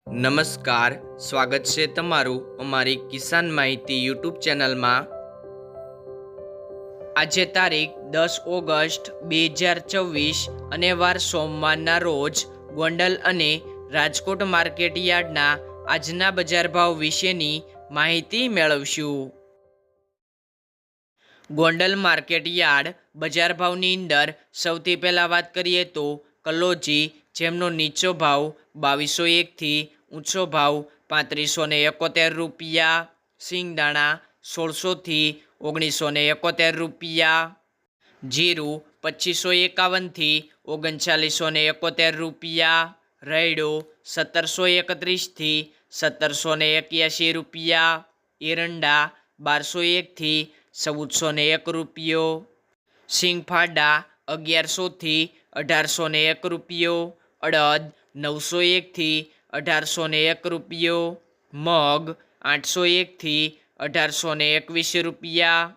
નમસ્કાર, સ્વાગત છે તમારું અમારી કિસાન માહિતી યુટ્યુબ ચેનલમાં। આજે તારીખ 10 ઓગસ્ટ 2024 અને વાર સોમવારના રોજ ગોંડલ અને રાજકોટ માર્કેટ યાર્ડના આજના બજાર ભાવ વિશેની માહિતી મેળવશું। ગોંડલ માર્કેટ યાર્ડ બજાર ભાવની અંદર સૌથી પહેલાં વાત કરીએ તો કલોજી, જેમનો નીચો ભાવ 2201 થી ઊંચો ભાવ 3571 રૂપિયા, સિંગદાણા 1600 થી 1971 રૂપિયા, જીરું 2551 થી 3971 રૂપિયા, રાયડો 1731 થી 1781 રૂપિયા, એરંડા 1201 થી 1401 રૂપિયો, સિંગફાડા 1100 થી 1801 રૂપિયો, અડદ 901 થી 1801 રૂપિયો, મગ 801 થી 1821 રૂપિયા,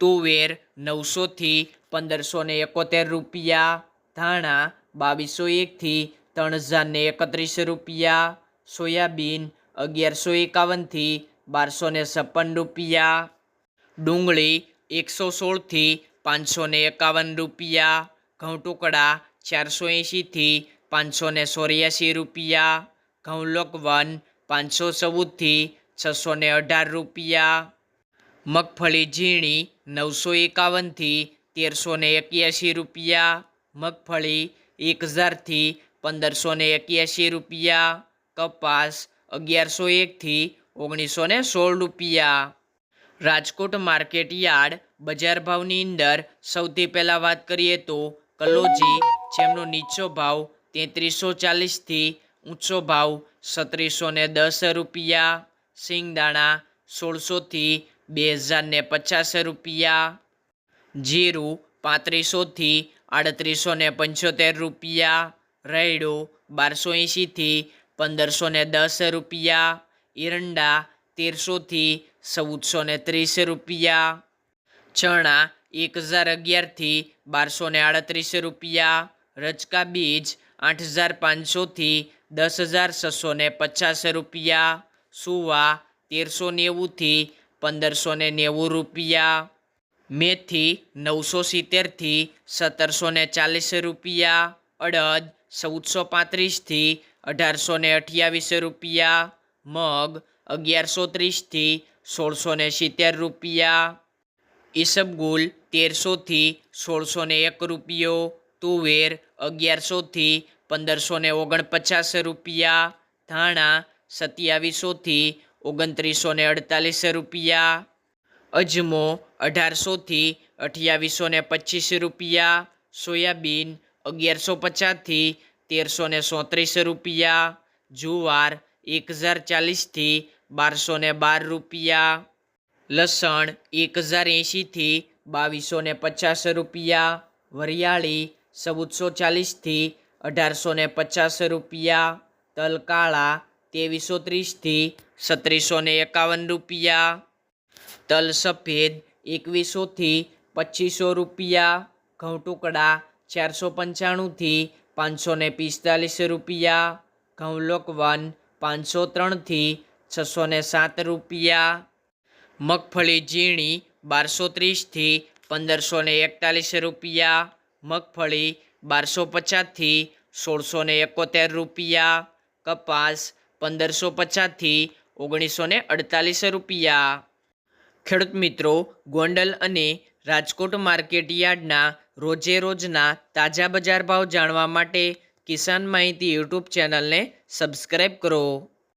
તુવેર 900 થી 1571 રૂપિયા, ધાણા 2201 થી 3031 રૂપિયા, સોયાબીન 1151 થી 1256 રૂપિયા, ડુંગળી 116 થી 551 રૂપિયા, ઘઉં ટુકડા 480 થી 584 રૂપિયા, ઘઉં લોકવન 514 થી 618 રૂપિયા, મગફળી ઝીણી 951 થી 1381 રૂપિયા, મગફળી 1000 થી 1581 રૂપિયા, કપાસ 1101 થી 1916 રૂપિયા। રાજકોટ માર્કેટ યાર્ડ બજાર ભાવની અંદર સૌથી પહેલાં વાત કરીએ તો કલોજી, જેમનો નીચો ભાવ 3340 થી ઊંચો ભાવ 3710 રૂપિયા, સિંગદાણા 1600 થી 2050 રૂપિયા, જીરું 3500 થી 3875 રૂપિયા, રાયડો 1280 થી 1510 રૂપિયા, એરંડા 1300 થી 1430 રૂપિયા, ચણા 1011 થી 1238 રૂપિયા, રચકા બીજ 8500 થી 10650 રૂપિયા, સુવા 1390 થી 1590 રૂપિયા, મેથી 970 થી 1740 રૂપિયા, અડદ 1435 થી 1828 રૂપિયા, મગ 1130 થી 1670 રૂપિયા, ઈસબગુલ 1300 થી 1601 રૂપિયો, તુવેર 1100 થી 1549 રૂપિયા, ધાણા 2700 થી 2948 રૂપિયા, અજમો 1800 થી 2825 રૂપિયા, સોયાબીન 1150 થી 1337 રૂપિયા, જુવાર 1040 થી 1212 રૂપિયા, લસણ 1080 થી 2250 રૂપિયા, વરિયાળી 1440 થી 1850 રૂપિયા, તલ કાળા 2330 થી 1751 રૂપિયા, તલ સફેદ 2100 થી 2500 રૂપિયા, ઘઉં ટુકડા 495 થી 545 રૂપિયા, ઘઉં લોકવન 503 થી 607 રૂપિયા, મગફળી ઝીણી 1230 થી 1541 રૂપિયા, મગફળી 1250 થી 1671 રૂપિયા, કપાસ 1550 થી 1948 રૂપિયા। ખેડૂત મિત્રો, ગોંડલ અને રાજકોટ માર્કેટ યાર્ડના રોજે રોજના તાજા બજાર ભાવ જાણવા માટે કિસાન માહિતી યુટ્યુબ ચેનલને સબસ્ક્રાઈબ કરો।